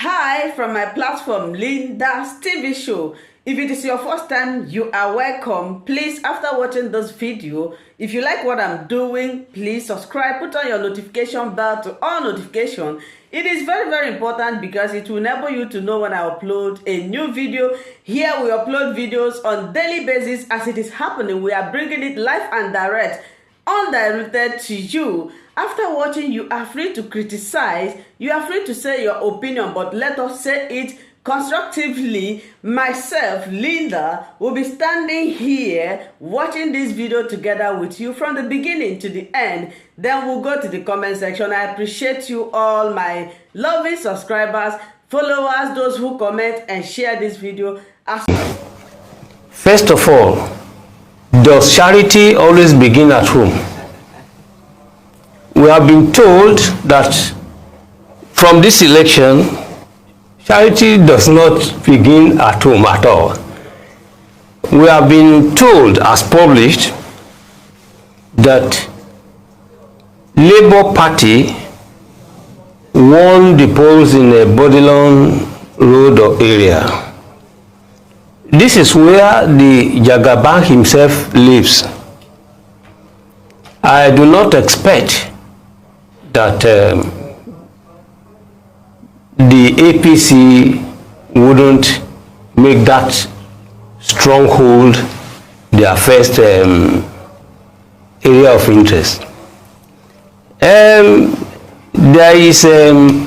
Hi from my platform, Linda's TV show. If it is your first time, you are welcome. Please, after watching this video, if you like what I'm doing, please subscribe, put on your notification bell to all notification. It is very, very important because it will enable you to know when I upload a new video. Here we upload videos on daily basis as it is happening. We are bringing it live and direct, undirected to you. After watching, you are free to criticize, you are free to say your opinion, but let us say it constructively. Myself, Linda, will be standing here watching this video together with you from the beginning to the end. Then we'll go to the comment section. I appreciate you all, my lovely subscribers, followers, those who comment and share this video. First of all, does charity always begin at home? We have been told that from this election, charity does not begin at home at all. We have been told, as published, that Labour Party won the polls in a Bodilon Road area. This is where the Jagaban himself lives. I do not expect that the APC wouldn't make that stronghold their first area of interest. There is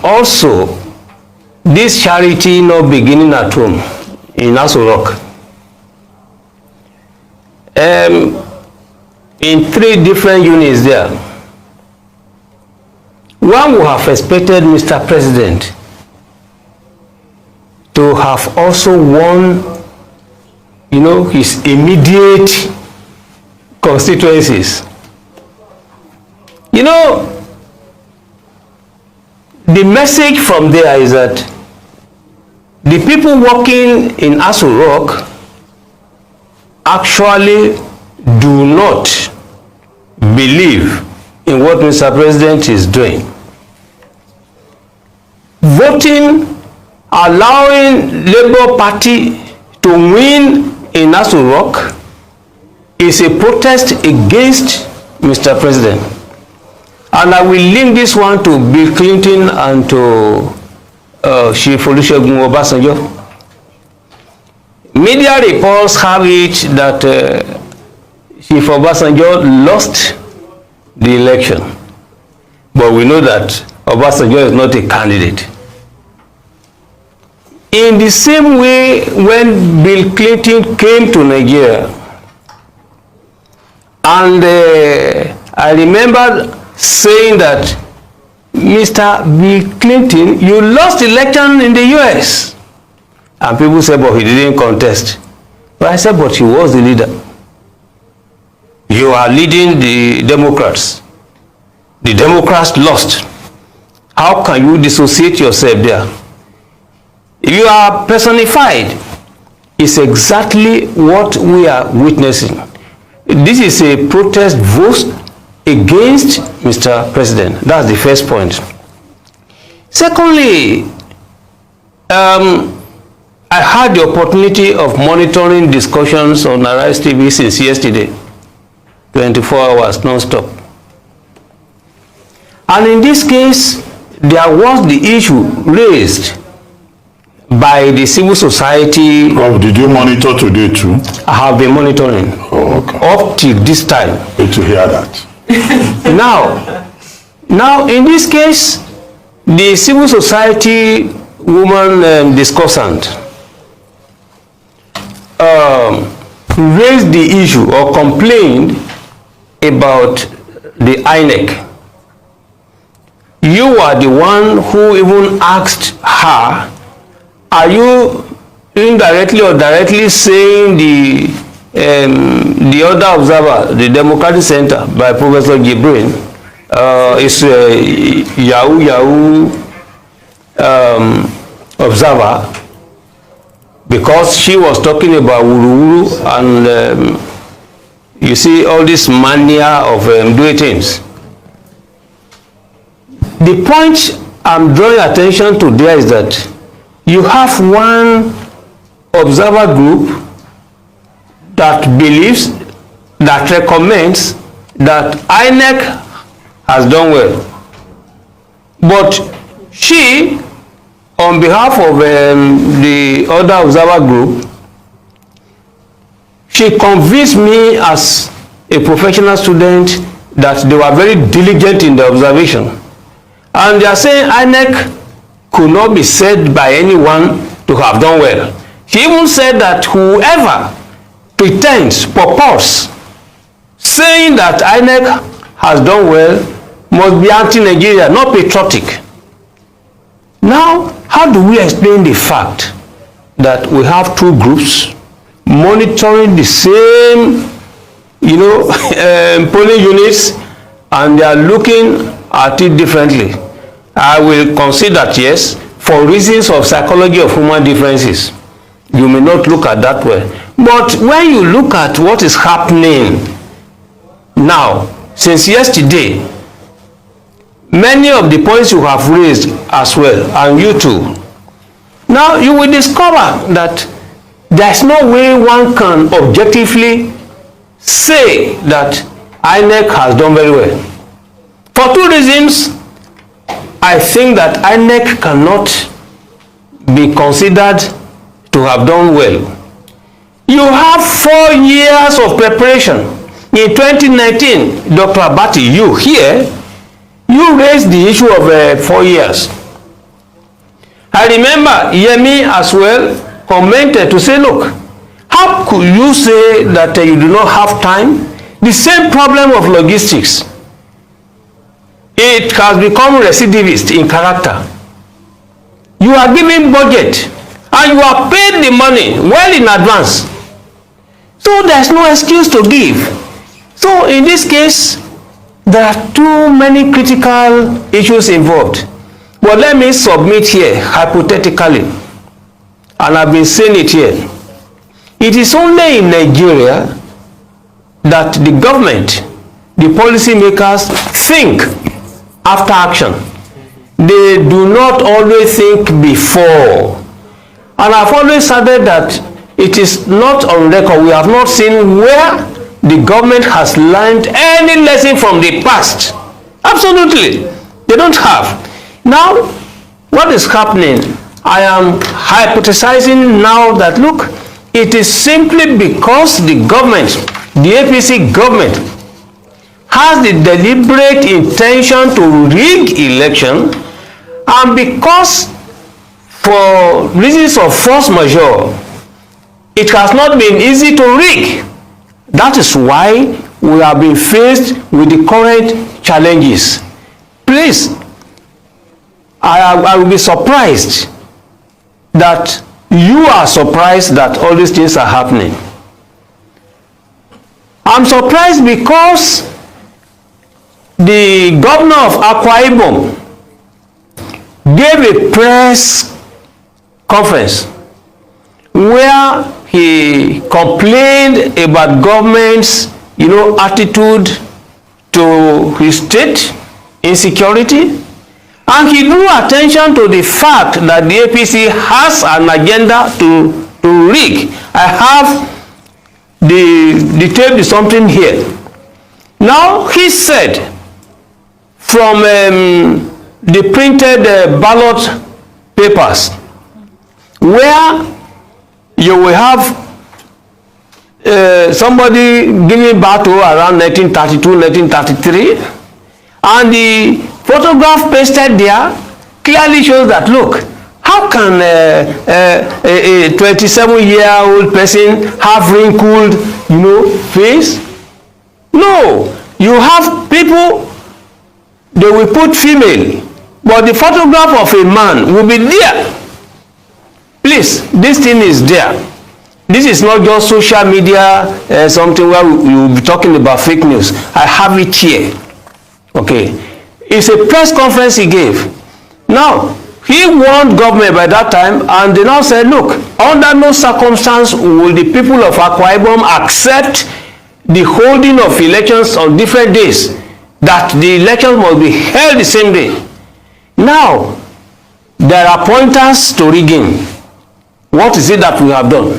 also this charity not beginning at home in Aso Rock. In 3 different units there. One would have expected Mr. President to have also won, his immediate constituencies. The message from there is that the people working in Aso Rock actually do not believe in what Mr. President is doing. Voting, allowing Labour Party to win in Aso Rock is a protest against Mr. President. And I will link this one to Bill Clinton and to Efulefu Obasanjo. Media reports have it that Chief Obasanjo lost the election, but we know that Obasanjo is not a candidate. In the same way, when Bill Clinton came to Nigeria, and I remember saying that, Mr. Bill Clinton, you lost the election in the US. And people said, but he didn't contest. But I said, but he was the leader. You are leading the Democrats. The Democrats lost. How can you dissociate yourself there? You are personified. It's exactly what we are witnessing. This is a protest vote against Mr. President. That's the first point. Secondly, I had the opportunity of monitoring discussions on Arise TV since yesterday. 24 hours non-stop. And in this case, there was the issue raised by the civil society. Oh, did you monitor today too? I have been monitoring. Oh, okay. Up till this time. Good to hear that. Now, in this case, the civil society woman discussant raised the issue or complained about the Inec. You are the one who even asked her, are you indirectly or directly saying the other observer, the Democratic Center by Professor Gibrin, is a Yahoo observer, because she was talking about Wuru and you see all this mania of doing things. The point I'm drawing attention to there is that you have one observer group that believes, that recommends that Inec has done well. But she, on behalf of the other observer group, she convinced me as a professional student that they were very diligent in the observation. And they are saying Inec could not be said by anyone to have done well. She even said that whoever pretends, purports, saying that Inec has done well must be anti-Nigeria, not patriotic. Now, how do we explain the fact that we have two groups monitoring the same, polling units, and they are looking at it differently? I will concede that yes, for reasons of psychology of human differences, you may not look at that way. But when you look at what is happening now, since yesterday, many of the points you have raised as well, and you too, now you will discover that there's no way one can objectively say that Inec has done very well. For two reasons, I think that Inec cannot be considered to have done well. You have 4 years of preparation. In 2019, Dr. Abati, you raised the issue of 4 years. I remember Yemi as well commented to say, look, how could you say that you do not have time? The same problem of logistics. It has become recidivist in character. You are giving budget and you are paid the money well in advance. So there's no excuse to give. So in this case, there are too many critical issues involved. But let me submit here, hypothetically, and I've been saying it here. It is only in Nigeria that the government, the policymakers, think after action. They do not always think before. And I've always said that it is not on record. We have not seen where the government has learned any lesson from the past. Absolutely. They don't have. Now, what is happening? I am hypothesizing now that, look, it is simply because the government, the APC government, has the deliberate intention to rig election, and because for reasons of force majeure, it has not been easy to rig. That is why we have been faced with the current challenges. Please, I will be surprised that you are surprised that all these things are happening. I'm surprised because the governor of Akwa Ibom gave a press conference where he complained about government's, attitude to his state insecurity, and he drew attention to the fact that the APC has an agenda to rig. I have the tape is something here. Now he said, from the printed ballot papers, where you will have somebody giving battle around 1932, 1933, and the photograph pasted there clearly shows that, look, how can a 27-year-old person have wrinkled, face? No, you have people, they will put female, but the photograph of a man will be there. Please, this thing is there. This is not just social media, something where we will be talking about fake news. I have it here. Okay. It's a press conference he gave. Now, he warned government by that time, and they now said, look, under no circumstance will the people of Akwa Ibom accept the holding of elections on different days, that the elections must be held the same day. Now, there are pointers to rigging. What is it that we have done?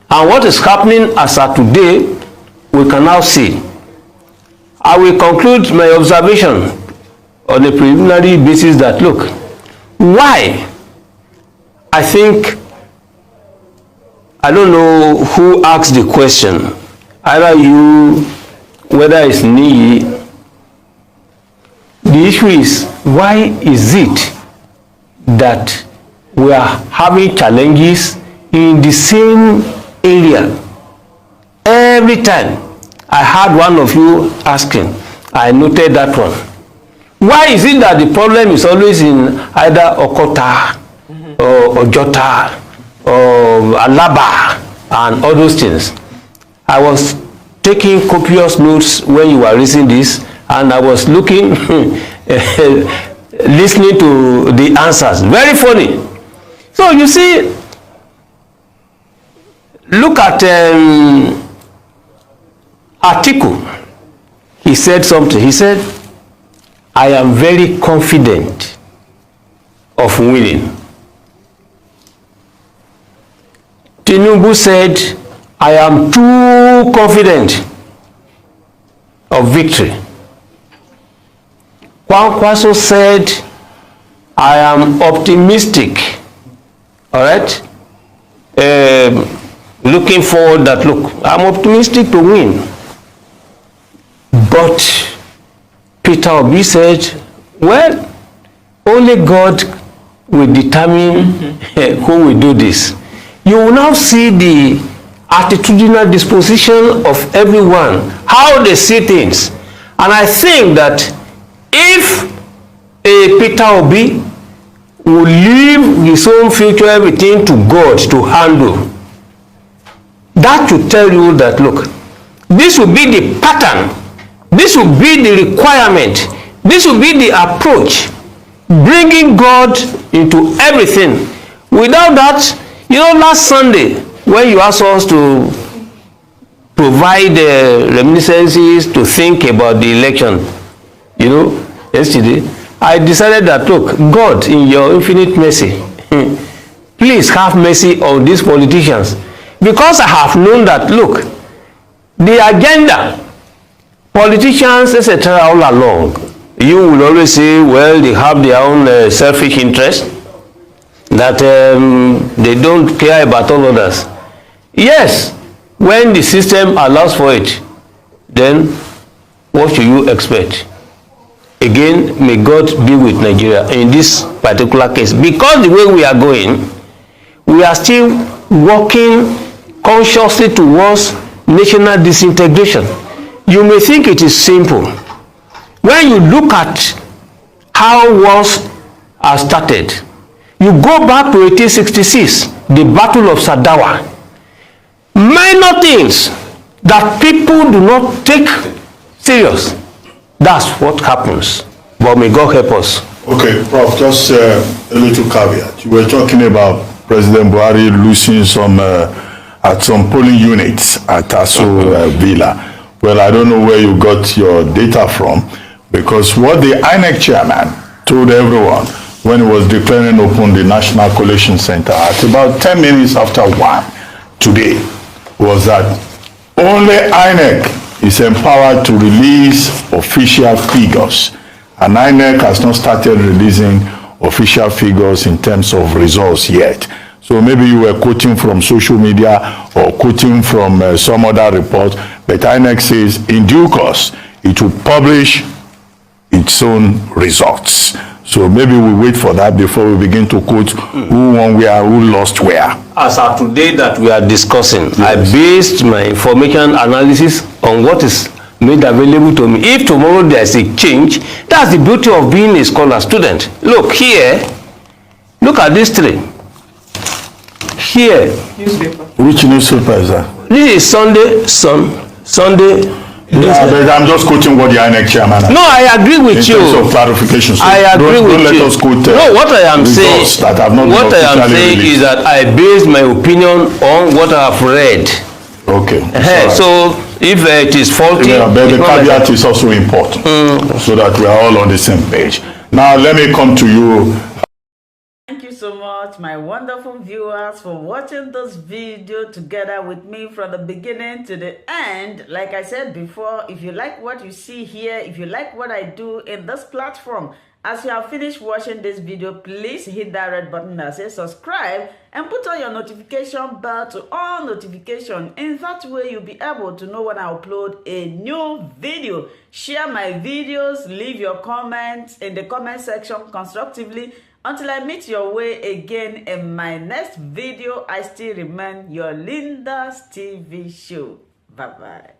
And what is happening as of today, we can now see. I will conclude my observation on a preliminary basis that, look, why? I think, I don't know who asked the question, either you, whether it's me. The issue is, why is it that we are having challenges in the same area? Every time I had one of you asking, I noted that one. Why is it that the problem is always in either Okota or Ojota or Alaba and all those things? I was taking copious notes when you were raising this, and I was looking, listening to the answers. Very funny. So you see, look at Atiku. He said something. He said, I am very confident of winning. Tinubu said, I am too confident of victory. Kwankwaso said, I am optimistic. All right? Looking forward that, look, I'm optimistic to win. But Peter Obi said, well, only God will determine who will do this. You will now see the attitudinal disposition of everyone, how they see things. And I think that if a Peter Obi will leave his own future, everything to God to handle, that should tell you that, look, this will be the pattern, this will be the requirement, this will be the approach, bringing God into everything. Without that, you know, last Sunday, when you asked us to provide reminiscences to think about the election, you know, yesterday, I decided that, look, God, in your infinite mercy, please have mercy on these politicians. Because I have known that, look, the agenda, politicians, etc., all along, you will always say, well, they have their own selfish interest, that they don't care about all others. Yes, when the system allows for it, then what should you expect? Again, may God be with Nigeria in this particular case. Because the way we are going, we are still working consciously towards national disintegration. You may think it is simple. When you look at how wars are started, you go back to 1866, the Battle of Sadawa. Minor things that people do not take serious. That's what happens. But may God help us. Okay, Prof, just a little caveat. You were talking about President Buhari losing some at some polling units at Aso Villa. Well, I don't know where you got your data from, because what the Inec chairman told everyone when he was declaring open the National Collation Center at about 10 minutes after 1 today was that only Inec is empowered to release official figures, and Inec has not started releasing official figures in terms of results yet. So maybe you were quoting from social media or quoting from some other report, but Inec says in due course it will publish its own results. So maybe we wait for that before we begin to quote who won where, who lost where. As of today that we are discussing, yes, I based my information analysis on what is made available to me. If tomorrow there is a change, that's the beauty of being a scholar student. Look here, look at this three. Here. Newspaper. Which newspaper is that? This is Sunday. Yeah, but I'm just quoting what the Inec chairman has. No, I agree with you. In terms of clarification. So I agree with you. Don't let us quote no, what I am saying, that have not what I am saying released. is that I based my opinion on what I have read. Okay. Right. So if it is faulty, yeah, but the caveat is also important, so that we are all on the same page. Now let me come to you. much, my wonderful viewers, for watching this video together with me from the beginning to the end. Like I said before, if you like what you see here, if you like what I do in this platform, as you have finished watching this video, please hit that red button that says subscribe and put on your notification bell to all notification. In that way, you'll be able to know when I upload a new video. Share my videos, leave your comments in the comment section constructively. Until I meet your way again in my next video, I still remain your Linda's TV show. Bye-bye.